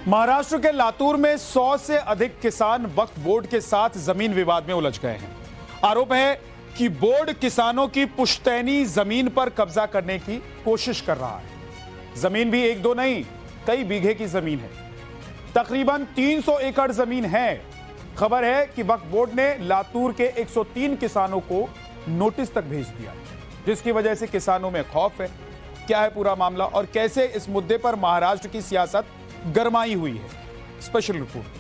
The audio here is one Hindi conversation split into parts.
महाराष्ट्र के लातूर में 100 से अधिक किसान वक्फ बोर्ड के साथ जमीन विवाद में उलझ गए हैं। आरोप है कि बोर्ड किसानों की पुश्तैनी जमीन पर कब्जा करने की कोशिश कर रहा है। जमीन भी एक दो नहीं, कई बीघे की जमीन है। तकरीबन 300 एकड़ जमीन है। खबर है कि वक्फ बोर्ड ने लातूर के 103 किसानों को नोटिस तक भेज दिया, जिसकी वजह से किसानों में खौफ है। क्या है पूरा मामला और कैसे इस मुद्दे पर महाराष्ट्र की सियासत गरमाई हुई है? Special report.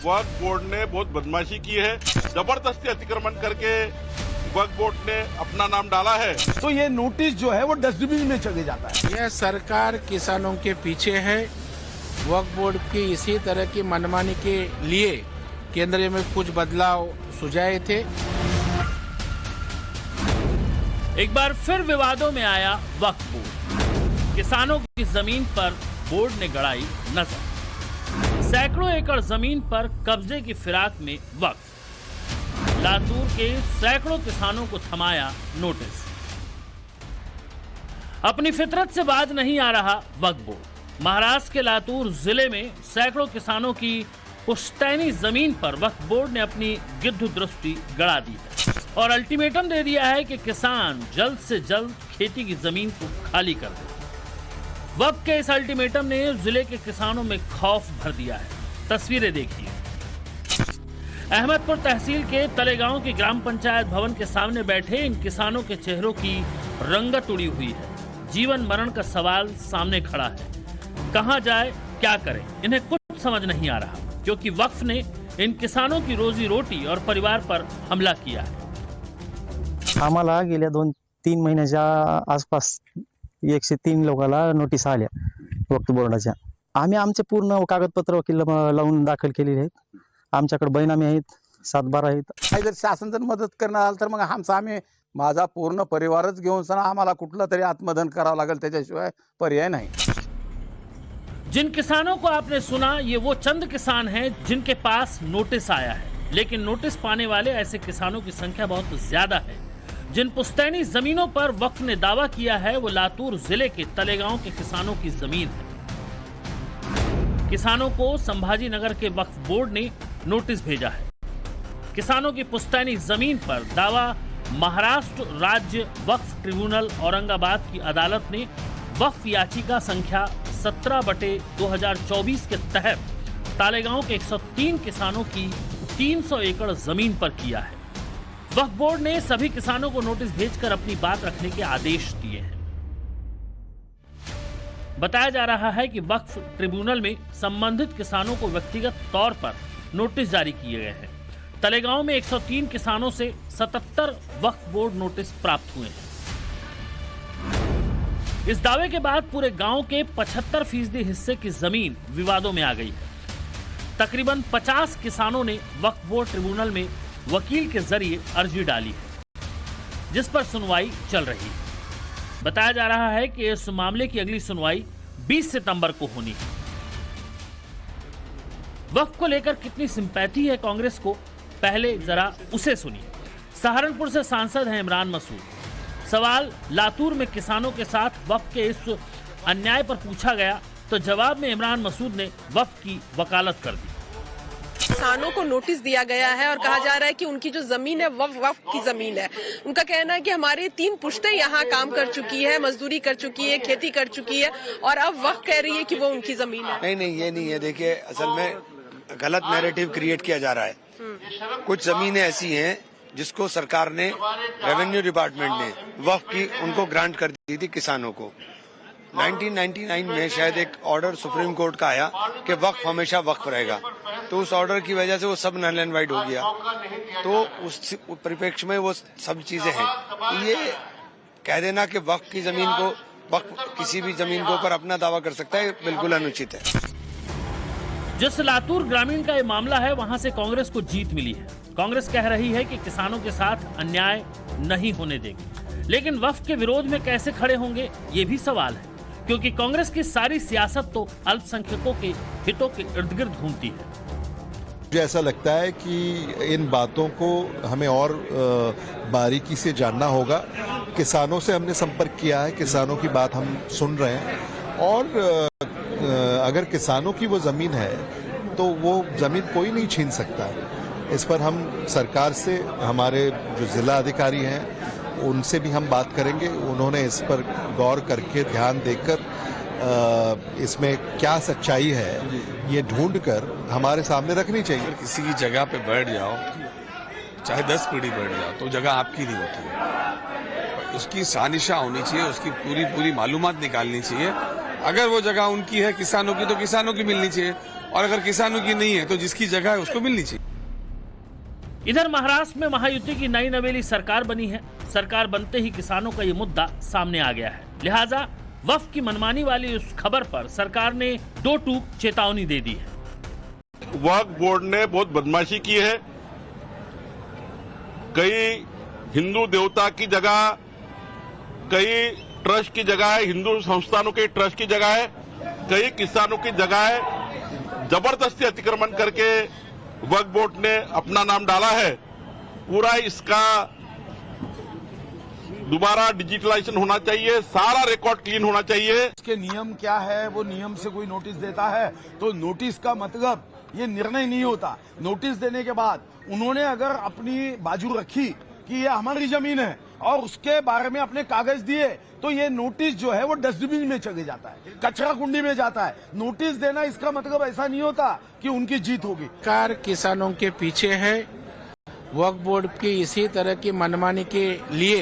वक्फ बोर्ड ने बहुत बदमाशी की है, जबरदस्ती अतिक्रमण करके वक्फ बोर्ड ने अपना नाम डाला है। तो ये नोटिस जो है वो डस्टबिन में चले जाता है। यह सरकार किसानों के पीछे है। वक्फ बोर्ड की इसी तरह की मनमानी के लिए केंद्र में कुछ बदलाव सुझाए थे। एक बार फिर विवादों में आया वक्फ बोर्ड। किसानों की जमीन पर बोर्ड ने गड़ाई नजर। सैकड़ों एकड़ जमीन पर कब्जे की फिराक में वक्फ। लातूर के सैकड़ों किसानों को थमाया नोटिस। अपनी फितरत से बाज नहीं आ रहा वक्फ बोर्ड। महाराष्ट्र के लातूर जिले में सैकड़ों किसानों की पुश्तैनी जमीन पर वक्फ बोर्ड ने अपनी गिद्ध दृष्टि गड़ा दी है और अल्टीमेटम दे दिया है कि किसान जल्द से जल्द खेती की जमीन को खाली कर दे। वक्फ के इस अल्टीमेटम ने जिले के किसानों में खौफ भर दिया है। तस्वीरें देखिए। अहमदपुर तहसील के तलेगांव की ग्राम पंचायत भवन के सामने बैठे इन किसानों के चेहरों की रंगत उड़ी हुई है। जीवन मरण का सवाल सामने खड़ा है। कहां जाए, क्या करें, इन्हें कुछ समझ नहीं आ रहा, क्योंकि वक्फ ने इन किसानों की रोजी रोटी और परिवार पर हमला किया है। आम्हाला गेल्या 2-3 महिन्याच्या आसपास 103 लोकांना नोटीस आल्या वक्फ बोर्डाच्या। आम्ही आमचे पूर्ण कागदपत्र वकील लावून दाखल केलेले आहेत। आमच्याकडे बैनामे आहेत, 7-12 आहेत। काही जर शासन जर मदत करणार आलं तर मग आम्ही माझा पूर्ण परिवारच घेऊन सण आम्हाला कुठलं तरी आत्मदहन करावं लागेल, त्याच्याशिवाय पर्याय नाही। जिन किसानों को आपने सुना, ये वो चंद किसान हैं जिनके पास नोटिस आया है। लेकिन नोटिस पाने वाले ऐसे किसानों की संख्या बहुत ज्यादा है। जिन पुश्तैनी जमीनों पर वक्फ ने दावा किया है वो लातूर जिले के तलेगांव के किसानों की जमीन है। किसानों को संभाजी नगर के वक्फ बोर्ड ने नोटिस भेजा है। किसानों की पुश्तैनी जमीन पर दावा महाराष्ट्र राज्य वक्फ ट्रिब्यूनल औरंगाबाद की अदालत ने वक्फ याचिका संख्या 17/2024 के तहत तालेगांव के 103 किसानों की 300 एकड़ जमीन पर किया है। वक्फ बोर्ड ने सभी किसानों को नोटिस भेजकर अपनी बात रखने के आदेश दिए हैं। बताया जा रहा है कि वक्फ ट्रिब्यूनल में संबंधित किसानों को व्यक्तिगत तौर पर नोटिस जारी किए गए हैं। तलेगांव में 103 किसानों से 77 वक्फ बोर्ड नोटिस प्राप्त हुए हैं। इस दावे के बाद पूरे गांव के 75% हिस्से की जमीन विवादों में आ गई है। तकरीबन 50 किसानों ने वक्फ बोर्ड ट्रिब्यूनल में वकील के जरिए अर्जी डाली है, जिस पर सुनवाई चल रही है। बताया जा रहा है कि इस मामले की अगली सुनवाई 20 सितंबर को होनी है। वक्फ को लेकर कितनी सिंपैथी है कांग्रेस को, पहले जरा उसे सुनिए। सहारनपुर से सांसद हैं इमरान मसूद। सवाल लातूर में किसानों के साथ वक्फ के इस अन्याय पर पूछा गया तो जवाब में इमरान मसूद ने वक्फ की वकालत कर दी। किसानों को नोटिस दिया गया है और कहा जा रहा है कि उनकी जो जमीन है वक्फ की जमीन है। उनका कहना है कि हमारी 3 पुश्तें यहाँ काम कर चुकी है, मजदूरी कर चुकी है, खेती कर चुकी है और अब वक्फ कह रही है कि वो उनकी जमीन है। नहीं, ये नहीं है। देखिए, असल में गलत नैरेटिव क्रिएट किया जा रहा है। कुछ जमीनें ऐसी हैं जिसको सरकार ने, रेवेन्यू डिपार्टमेंट ने वक्फ की उनको ग्रांट कर दी थी किसानों को। 1999 में शायद एक ऑर्डर सुप्रीम कोर्ट का आया कि वक्फ हमेशा वक्फ रहेगा, तो उस ऑर्डर की वजह से वो सब नल एंड वाइड हो गया। तो उस परिप्रेक्ष्य में वो सब चीजें हैं। ये कह देना कि वक्फ की जमीन को, वक्फ किसी भी जमीन के ऊपर अपना दावा कर सकता है, बिल्कुल अनुचित है। जिस लातूर ग्रामीण का ये मामला है, वहां से कांग्रेस को जीत मिली है। कांग्रेस कह रही है कि किसानों के साथ अन्याय नहीं होने देगी, लेकिन वक्फ के विरोध में कैसे खड़े होंगे ये भी सवाल है, क्योंकि कांग्रेस की सारी सियासत तो अल्पसंख्यकों के हितों के इर्द गिर्द घूमती है। मुझे ऐसा लगता है कि इन बातों को हमें और बारीकी से जानना होगा। किसानों से हमने संपर्क किया है, किसानों की बात हम सुन रहे हैं और अगर किसानों की वो ज़मीन है तो वो ज़मीन कोई नहीं छीन सकता। इस पर हम सरकार से, हमारे जो ज़िला अधिकारी हैं उनसे भी हम बात करेंगे। उन्होंने इस पर गौर करके ध्यान देकर इसमें क्या सच्चाई है ये ढूंढकर हमारे सामने रखनी चाहिए। किसी की जगह पे बैठ जाओ, चाहे 10 पीढ़ी बैठ जाओ, तो जगह आपकी नहीं होती है। उसकी सानिशा होनी चाहिए, उसकी पूरी मालूमात निकालनी चाहिए। अगर वो जगह उनकी है किसानों की तो किसानों की मिलनी चाहिए, और अगर किसानों की नहीं है तो जिसकी जगह है उसको मिलनी चाहिए। इधर महाराष्ट्र में महायुति की नई नवेली सरकार बनी है। सरकार बनते ही किसानों का ये मुद्दा सामने आ गया है, लिहाजा वक्फ की मनमानी वाली उस खबर पर सरकार ने 2 टूक चेतावनी दे दी है। वक्फ बोर्ड ने बहुत बदमाशी की है। कई हिंदू देवता की जगह, कई ट्रस्ट की जगह है, हिंदू संस्थानों के ट्रस्ट की जगह है, कई किसानों की जगह है, जबरदस्ती अतिक्रमण करके वक्फ बोर्ड ने अपना नाम डाला है। पूरा इसका दोबारा डिजिटलाइजेशन होना चाहिए, सारा रिकॉर्ड क्लीन होना चाहिए। इसके नियम क्या है, वो नियम से कोई नोटिस देता है तो नोटिस का मतलब ये निर्णय नहीं होता। नोटिस देने के बाद उन्होंने अगर अपनी बाजू रखी कि ये हमारी जमीन है और उसके बारे में अपने कागज दिए तो ये नोटिस जो है वो डस्टबिन में चले जाता है, कचरा कुंडी में जाता है। नोटिस देना इसका मतलब ऐसा नहीं होता कि उनकी जीत होगी। सरकार किसानों के पीछे है। वक्फ बोर्ड की इसी तरह की मनमानी के लिए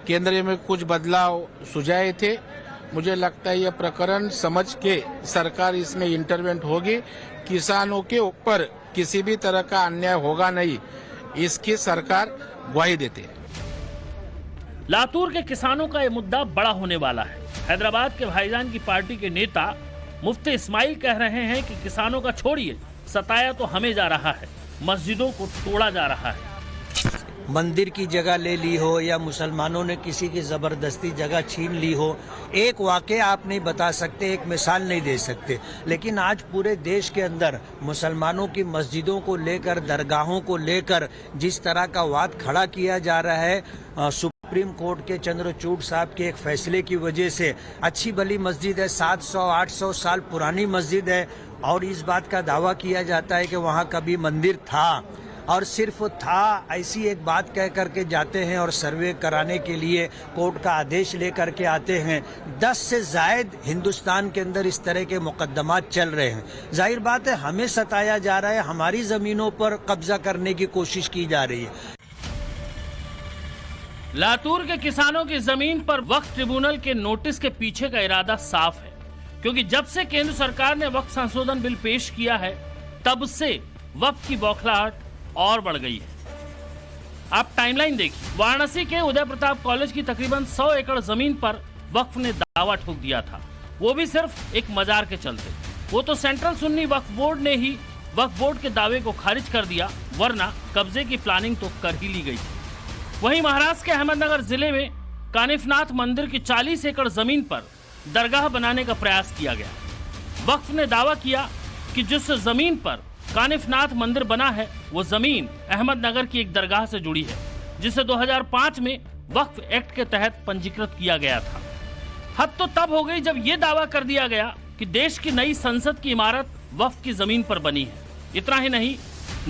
केंद्र में कुछ बदलाव सुझाए थे। मुझे लगता है यह प्रकरण समझ के सरकार इसमें इंटरवेंट होगी। किसानों के ऊपर किसी भी तरह का अन्याय होगा नहीं, इसकी सरकार ग्वाही देती है। लातूर के किसानों का यह मुद्दा बड़ा होने वाला है। हैदराबाद के भाईजान की पार्टी के नेता मुफ्ती इस्माइल कह रहे हैं कि किसानों का छोड़िए, सताया तो हमें जा रहा है, मस्जिदों को तोड़ा जा रहा है। मंदिर की जगह ले ली हो या मुसलमानों ने किसी की जबरदस्ती जगह छीन ली हो, एक वाकया आप नहीं बता सकते, एक मिसाल नहीं दे सकते, लेकिन आज पूरे देश के अंदर मुसलमानों की मस्जिदों को लेकर, दरगाहों को लेकर जिस तरह का वाद खड़ा किया जा रहा है, सुप्रीम कोर्ट के चंद्रचूड़ साहब के एक फैसले की वजह से, अच्छी भली मस्जिद है, 700-800 साल पुरानी मस्जिद है, और इस बात का दावा किया जाता है कि वहाँ कभी मंदिर था, और सिर्फ था ऐसी एक बात कह करके जाते हैं और सर्वे कराने के लिए कोर्ट का आदेश लेकर के आते हैं। 10 से ज्यादा हिंदुस्तान के अंदर इस तरह के मुकदमात चल रहे हैं। जाहिर बात है हमें सताया जा रहा है, हमारी जमीनों पर कब्जा करने की कोशिश की जा रही है। लातूर के किसानों की जमीन पर वक्फ ट्रिब्यूनल के नोटिस के पीछे का इरादा साफ है, क्योंकि जब से केंद्र सरकार ने वक्फ संशोधन बिल पेश किया है तब से वक्फ की बौखलाहट और बढ़ गई है। आप टाइमलाइन देखिए। वाराणसी के उदय प्रताप कॉलेज की तकरीबन 100 एकड़ जमीन पर वक्फ ने दावा ठोक दिया था, वो भी सिर्फ एक मजार के चलते। वो तो सेंट्रल सुन्नी वक्फ बोर्ड ने ही वक्फ बोर्ड के दावे को खारिज कर दिया, वरना कब्जे की प्लानिंग तो कर ही ली गई थी। वहीं महाराष्ट्र के अहमदनगर जिले में कानिफनाथ मंदिर की 40 एकड़ जमीन पर दरगाह बनाने का प्रयास किया गया। वक्फ ने दावा किया कि जिस जमीन पर कानिफनाथ मंदिर बना है वो जमीन अहमदनगर की एक दरगाह से जुड़ी है, जिसे 2005 में वक्फ एक्ट के तहत पंजीकृत किया गया था। हद तो तब हो गई जब ये दावा कर दिया गया कि देश की नई संसद की इमारत वक्फ की जमीन पर बनी है। इतना ही नहीं,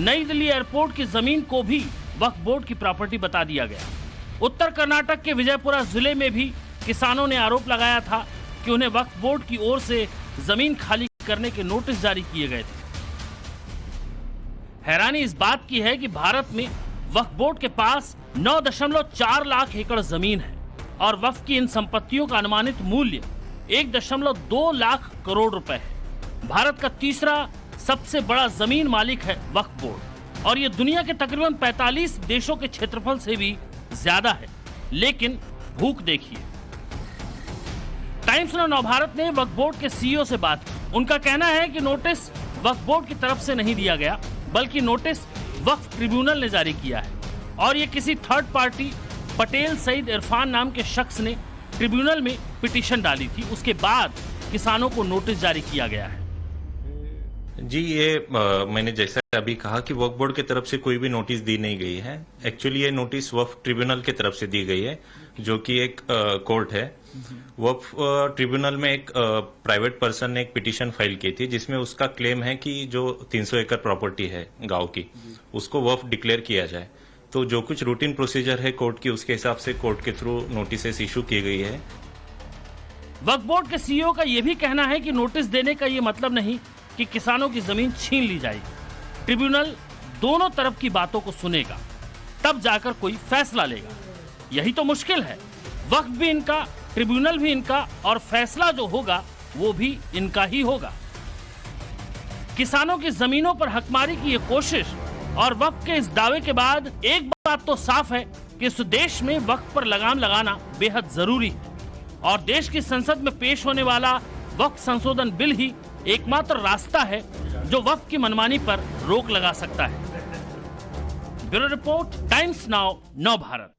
नई दिल्ली एयरपोर्ट की जमीन को भी वक्फ बोर्ड की प्रॉपर्टी बता दिया गया। उत्तर कर्नाटक के विजयपुरा जिले में भी किसानों ने आरोप लगाया था कि उन्हें वक्फ बोर्ड की ओर से जमीन खाली करने के नोटिस जारी किए गए थे। हैरानी इस बात की है कि भारत में वक्फ बोर्ड के पास 9.4 लाख एकड़ जमीन है और वक्फ की इन संपत्तियों का अनुमानित मूल्य 1.2 लाख करोड़ रुपए है। भारत का तीसरा सबसे बड़ा जमीन मालिक है वक्फ बोर्ड, और ये दुनिया के तकरीबन 45 देशों के क्षेत्रफल से भी ज्यादा है। लेकिन भूख देखिए। टाइम्स ने नवभारत ने वक्फ बोर्ड के सीईओ से बात की। उनका कहना है कि नोटिस वक्फ बोर्ड की तरफ से नहीं दिया गया, बल्कि नोटिस वक्फ ट्रिब्यूनल ने जारी किया है और ये किसी थर्ड पार्टी पटेल सईद इरफान नाम के शख्स ने ट्रिब्यूनल में पिटीशन डाली थी। उसके बाद किसानों को नोटिस जारी किया गया है। जी, ये मैंने जैसा अभी कहा कि वक्फ बोर्ड की तरफ से कोई भी नोटिस दी नहीं गई है। एक्चुअली ये नोटिस वक्फ ट्रिब्यूनल की तरफ से दी गई है, जो कि एक कोर्ट है। वक्फ ट्रिब्यूनल में एक प्राइवेट पर्सन ने एक पिटीशन फाइल की थी, जिसमें उसका क्लेम है कि जो 300 एकड़ प्रॉपर्टी है गांव की, उसको वक्फ डिक्लेयर किया जाए। तो जो कुछ रूटीन प्रोसीजर है कोर्ट की, उसके हिसाब से कोर्ट के थ्रू नोटिस इशू की गई है। वक्फ बोर्ड के सीईओ का यह भी कहना है कि नोटिस देने का ये मतलब नहीं कि किसानों की जमीन छीन ली जाएगी। ट्रिब्यूनल दोनों तरफ की बातों को सुनेगा, तब जाकर कोई फैसला लेगा। यही तो मुश्किल है। वक्फ भी इनका, ट्रिब्यूनल भी इनका, और फैसला जो होगा वो भी इनका ही होगा। किसानों की जमीनों पर हकमारी की ये कोशिश और वक्फ के इस दावे के बाद एक बात तो साफ है कि इस देश में वक्फ पर लगाम लगाना बेहद जरूरी है और देश की संसद में पेश होने वाला वक्फ संशोधन बिल ही एकमात्र रास्ता है जो वक्फ की मनमानी पर रोक लगा सकता है। ब्यूरो रिपोर्ट, टाइम्स नाउ, नव भारत।